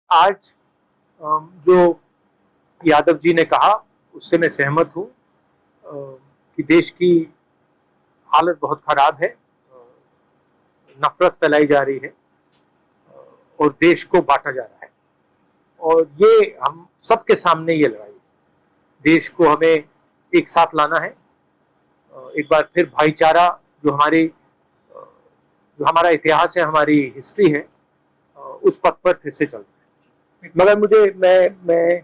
आज जो यादव जी ने कहा उससे मैं सहमत हूँ कि देश की हालत बहुत खराब है, नफरत फैलाई जा रही है और देश को बांटा जा रहा है। और ये हम सबके सामने ये लड़ाई है। देश को हमें एक साथ लाना है। एक बार फिर भाईचारा जो हमारा इतिहास है, हमारी हिस्ट्री है, उस पथ पर फिर से चलना है। मगर मैं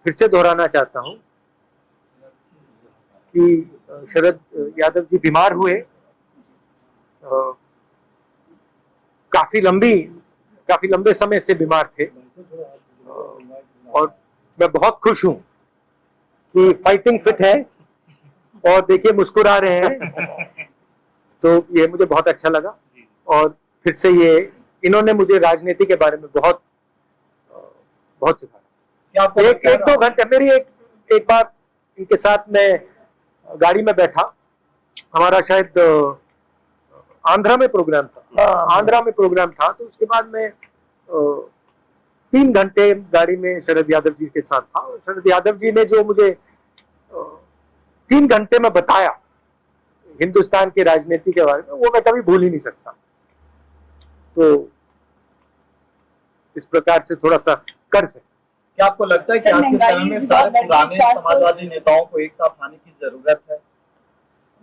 फिर से दोहराना चाहता हूं कि शरद यादव जी बीमार हुए, काफी लंबे समय से बीमार थे, और मैं बहुत खुश हूं कि फाइटिंग फिट है और देखिए मुस्कुरा रहे हैं। तो ये मुझे बहुत अच्छा लगा। और फिर से ये इन्होंने मुझे राजनीति के बारे में बहुत बहुत सिखाया। एक दो घंटे मेरी एक बार इनके साथ मैं गाड़ी में बैठा, हमारा शायद आंध्रा में प्रोग्राम था। तो उसके बाद मैं 3 घंटे गाड़ी में शरद यादव जी के साथ था। शरद यादव जी ने जो मुझे 3 घंटे में बताया हिंदुस्तान की राजनीति के बारे में, वो मैं कभी भूल ही नहीं सकता। तो इस प्रकार से थोड़ा सा कर सकते। क्या आपको लगता है कि आज के समय में सारे पुराने समाजवादी नेताओं को एक साथ लाने की जरूरत है?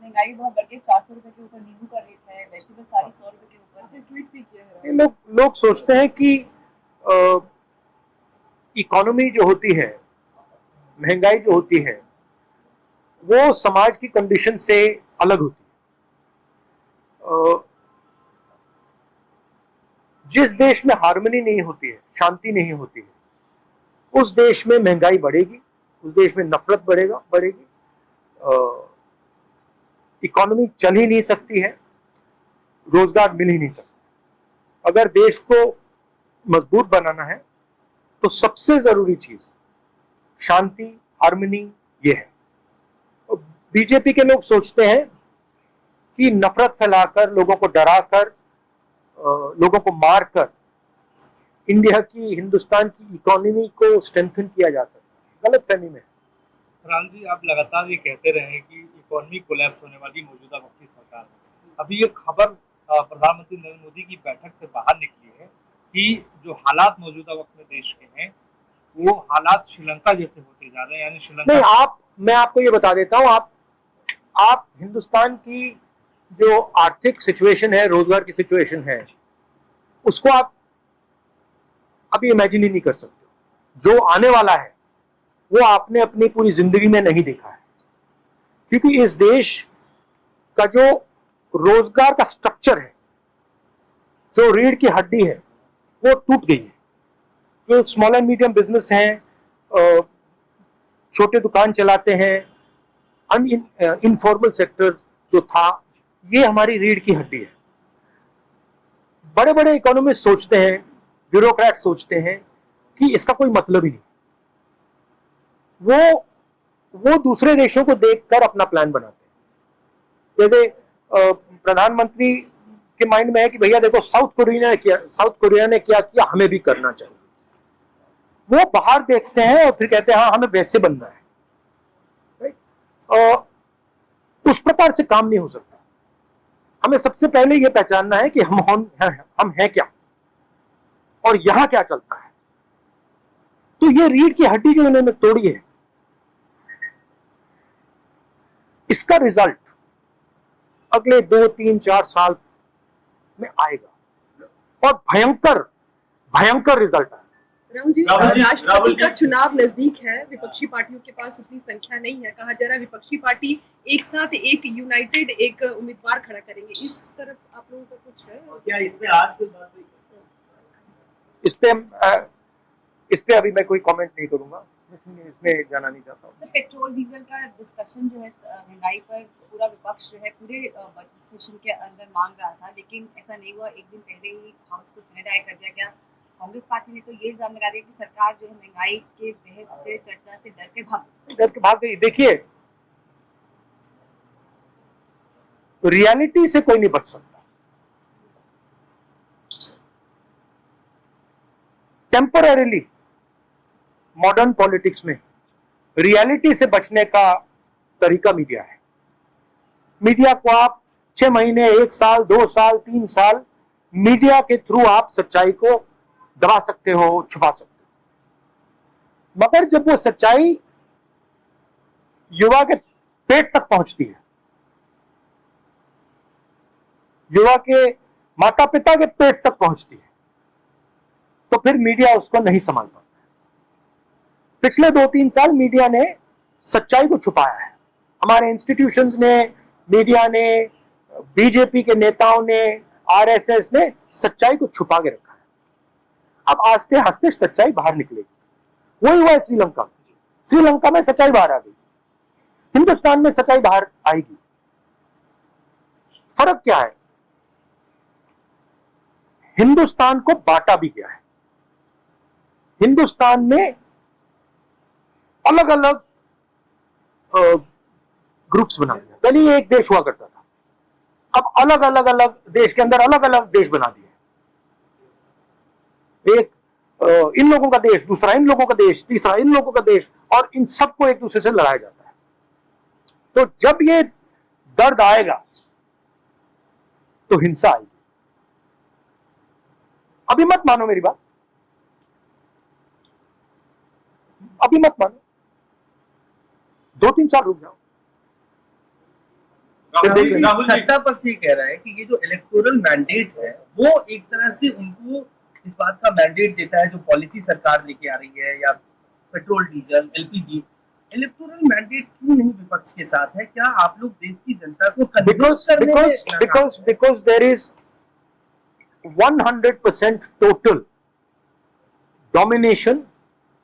महंगाई बहुत बढ़ गई, 400 रुपए के ऊपर नींबू का रेट है, वेजिटेबल सारी 100 रुपए के ऊपर। ट्वीट भी किया है। लोग सोचते हैं कि इकोनॉमी जो होती है, महंगाई जो होती है, वो समाज की कंडीशन से अलग होती है। जिस देश में हार्मनी नहीं होती है, शांति नहीं होती है, उस देश में महंगाई बढ़ेगी, उस देश में नफरत बढ़ेगी, इकोनॉमी चल ही नहीं सकती है, रोजगार मिल ही नहीं सकता। अगर देश को मजबूत बनाना है तो सबसे जरूरी चीज शांति, हार्मनी ये है। बीजेपी के लोग सोचते हैं कि नफरत फैलाकर, लोगों को डराकर, लोगों को मारकर हिंदुस्तान की इकोनॉमी को स्ट्रेंथन किया जा सकता है। गलत फहमी में। राम जी, आप लगातार ये कहते रहे हैं कि इकोनॉमी कोलैप्स होने वाली मौजूदा वक्त की सरकार में। अभी ये खबर प्रधानमंत्री नरेंद्र मोदी की बैठक से बाहर निकली है कि जो हालात मौजूदा वक्त में देश के हैं, वो हालात श्रीलंका जैसे होते जा रहे हैं। यानी श्रीलंका नहीं, मैं आपको ये बता देता हूं, आप हिंदुस्तान की जो आर्थिक सिचुएशन है, रोजगार की सिचुएशन है, उसको आप अभी इमेजिन ही नहीं कर सकते। जो आने वाला है वो आपने अपनी पूरी जिंदगी में नहीं देखा है। क्योंकि इस देश का जो रोजगार का स्ट्रक्चर है, जो रीढ़ की हड्डी है, वो टूट गई है। जो स्मॉल एंड मीडियम बिजनेस हैं, छोटे दुकान चलाते हैं, इनफॉर्मल सेक्टर जो था, ये हमारी रीढ़ की हड्डी है। बड़े बड़े इकोनॉमिस्ट सोचते हैं, ब्यूरोक्रेट सोचते हैं कि इसका कोई मतलब ही नहीं। वो दूसरे देशों को देखकर अपना प्लान बनाते हैं। जैसे प्रधानमंत्री के माइंड में है कि भैया देखो, साउथ कोरिया ने क्या किया, हमें भी करना चाहिए। वो बाहर देखते हैं और फिर कहते हैं हाँ, हमें वैसे बनना है। उस प्रकार से काम नहीं हो सकता। हमें सबसे पहले यह पहचानना है कि हम हैं क्या और यहां क्या चलता है। तो ये रीढ़ की हड्डी जो इन्होंने तोड़ी है, इसका रिजल्ट अगले 2, 3, 4 साल में आएगा और भयंकर रिजल्ट आएगा। राहुल जी, राष्ट्रपति का चुनाव नजदीक है, विपक्षी पार्टियों के पास उतनी संख्या नहीं है। कहा जा रहा है विपक्षी पार्टी एक साथ एक यूनाइटेड एक उम्मीदवार खड़ा करेंगे। इस तरफ आप लोगों का कुछ है क्या? इसमें आज कोई बात नहीं? इस पे अभी मैं कोई कमेंट नहीं करूंगा, इसमें जाना नहीं चाहता हूँ। पेट्रोल डीजल का डिस्कशन जो है, महंगाई पर पूरा विपक्ष जो है पूरे बजट सेशन के अंदर मांग रहा था, लेकिन ऐसा नहीं हुआ। एक दिन पहले ही हाउस को सैनिटाइज कर दिया गया। कांग्रेस पार्टी ने तो ये इल्जाम लगा दिया कि सरकार जो है महंगाई के बहस से, चर्चा से डर के भाग गई। देखिए, रियलिटी से कोई नहीं बच सकता। टेम्पोररीली मॉडर्न पॉलिटिक्स में रियलिटी से बचने का तरीका मीडिया है। मीडिया को आप 6 महीने, 1 साल, 2 साल, 3 साल मीडिया के थ्रू आप सच्चाई को दबा सकते हो, छुपा सकते हो, मगर जब वो सच्चाई युवा के पेट तक पहुंचती है, युवा के माता पिता के पेट तक पहुंचती है, तो फिर मीडिया उसको नहीं संभाल पाता। पिछले 2-3 साल मीडिया ने सच्चाई को छुपाया है। हमारे इंस्टीट्यूशंस ने, मीडिया ने, बीजेपी के नेताओं ने, आरएसएस ने सच्चाई को छुपा के रखा है। अब आस्ते आस्ते सच्चाई बाहर निकलेगी। वही हुआ है श्रीलंका में। श्रीलंका में सच्चाई बाहर आ गई, हिंदुस्तान में सच्चाई बाहर आएगी। फर्क क्या है? हिंदुस्तान को बांटा भी गया है। हिंदुस्तान में अलग अलग ग्रुप्स बना दिया। पहले ये एक देश हुआ करता था, अब अलग अलग देश के अंदर अलग अलग देश बना दिए। एक इन लोगों का देश, दूसरा इन लोगों का देश, तीसरा इन लोगों का देश, और इन सबको एक दूसरे से लड़ाया जाता है। तो जब ये दर्द आएगा तो हिंसा आएगी। अभी मत मानो मेरी बात, अभी मत मानो, 2-3 साल रुक जाओ। सत्ता पक्ष ये कह रहा है कि ये जो इलेक्टोरल मैंडेट है वो एक तरह से उनको इस बात का मैंडेट देता है जो पॉलिसी सरकार लेके आ रही है, या petrol diesel LPG, electoral mandate क्यों नहीं विपक्ष के साथ है? क्या आप लोग देश की जनता को कन्विंस करने में because there is 100% total domination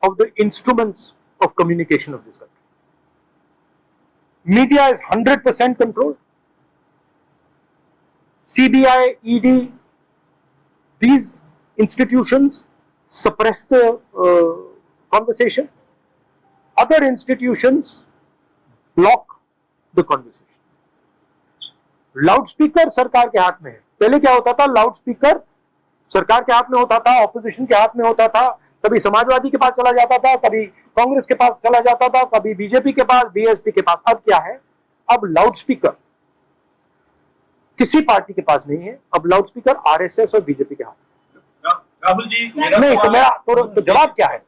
of the instruments of communication of this country. Media is 100% controlled. CBI, ED, these institutions suppress the conversation. Other institutions block the conversation. Loudspeaker सरकार के हाथ में है। पहले क्या होता था? लाउडस्पीकर सरकार के हाथ में होता था, ऑपोजिशन के हाथ में होता था, कभी समाजवादी के पास चला जाता था, कभी कांग्रेस के पास चला जाता था, कभी बीजेपी के पास, बीएसपी के पास। अब क्या है? अब लाउडस्पीकर किसी पार्टी के पास नहीं है, अब लाउडस्पीकर आरएसएस और बीजेपी के हाथ में। राहुल जी, नहीं तो मेरा तो जवाब क्या है?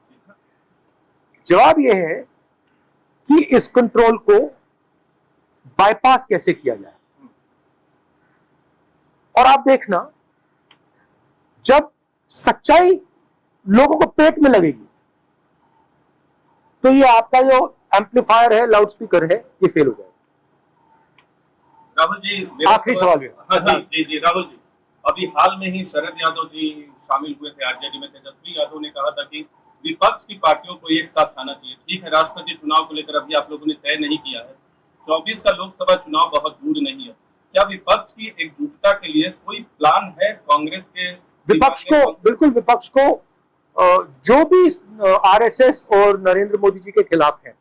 जवाब यह है कि इस कंट्रोल को बाईपास कैसे किया जाए। और आप देखना, जब सच्चाई लोगों को पेट में लगेगी तो ये आपका जो एम्पलीफायर है, लाउडस्पीकर है, ये फेल हो जाएगा। राहुल जी, आखिरी सवाल है। हाँ जी, राहुल जी, अभी हाल में ही शरद यादव जी शामिल हुए थे आरजेडी में। तेजस्वी यादव ने कहा था कि विपक्ष की पार्टियों को एक साथ आना चाहिए। ठीक है, राष्ट्रपति चुनाव को लेकर अभी आप लोगों ने तय नहीं किया है, 24 का लोकसभा चुनाव बहुत दूर नहीं है। क्या विपक्ष की एकजुटता के लिए कोई प्लान है कांग्रेस के? विपक्ष को, बिल्कुल विपक्ष को जो भी आरएसएस और नरेंद्र मोदी जी के खिलाफ हैं,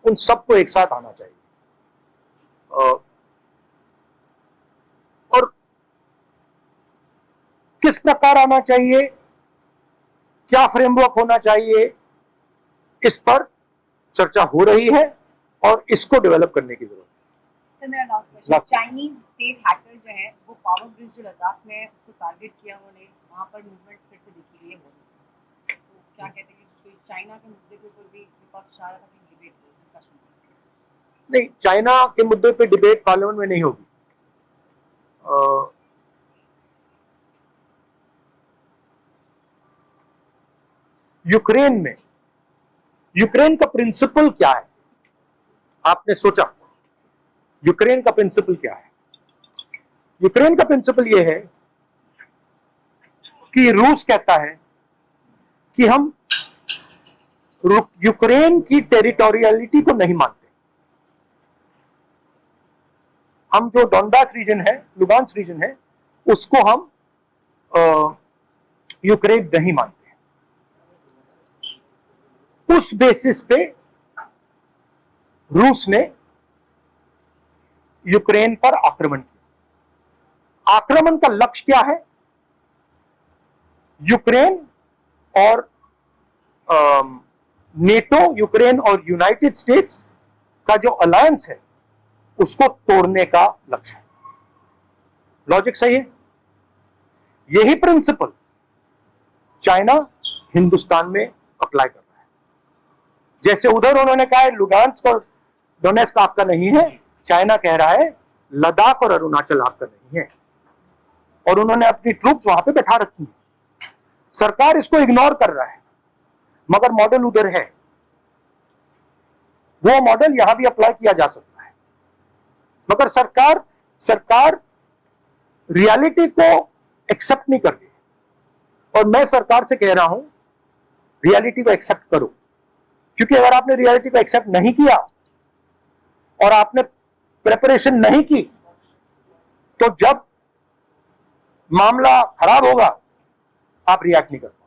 उन सबको एक साथ आना चाहिए। और किस प्रकार आना चाहिए, क्या फ्रेमवर्क होना चाहिए, इस पर चर्चा हो रही है और इसको डेवलप करने की जरूरत है। सर, मेरा last question, Chinese state hacker जो है वो पावर ब्रिज जो लद्दाख में है उसको टारगेट किया, उन्होंने वहां पर मूवमेंट फिर से दिखी है। तो क्या कहते हैं कि चाइना के मुद्दे के ऊपर भी विपक्ष चाह रहा था कि डिबेट हो, डिस्कशन? नहीं, चाइना के मुद्दे पे डिबेट पार्लियामेंट में नहीं होगी। यूक्रेन में, यूक्रेन का प्रिंसिपल क्या है? आपने सोचा यूक्रेन का प्रिंसिपल क्या है? यूक्रेन का प्रिंसिपल यह है कि रूस कहता है कि हम यूक्रेन की टेरिटोरियलिटी को नहीं मानते। हम जो डोनबास रीजन है, लुगांस रीजन है, उसको हम यूक्रेन नहीं मानते। उस बेसिस पे रूस ने यूक्रेन पर आक्रमण किया। आक्रमण का लक्ष्य क्या है? यूक्रेन और नेटो, यूक्रेन और यूनाइटेड स्टेट्स का जो अलायंस है उसको तोड़ने का लक्ष्य है। लॉजिक सही है। यही प्रिंसिपल चाइना हिंदुस्तान में अप्लाई कर रहा है। जैसे उधर उन्होंने कहा है लुगांस्क और डोनेस्क आपका नहीं है, चाइना कह रहा है लद्दाख और अरुणाचल आपका नहीं है, और उन्होंने अपनी ट्रूप्स वहां पे बैठा रखी है। सरकार इसको इग्नोर कर रहा है, मगर मॉडल उधर है। वो मॉडल यहां भी अप्लाई किया जा सकता है, मगर सरकार रियलिटी को एक्सेप्ट नहीं कर रही। और मैं सरकार से कह रहा हूं रियलिटी को एक्सेप्ट करो, क्योंकि अगर आपने रियलिटी को एक्सेप्ट नहीं किया और आपने प्रिपरेशन नहीं की, तो जब मामला खराब होगा आप रिएक्ट नहीं कर पाओगे।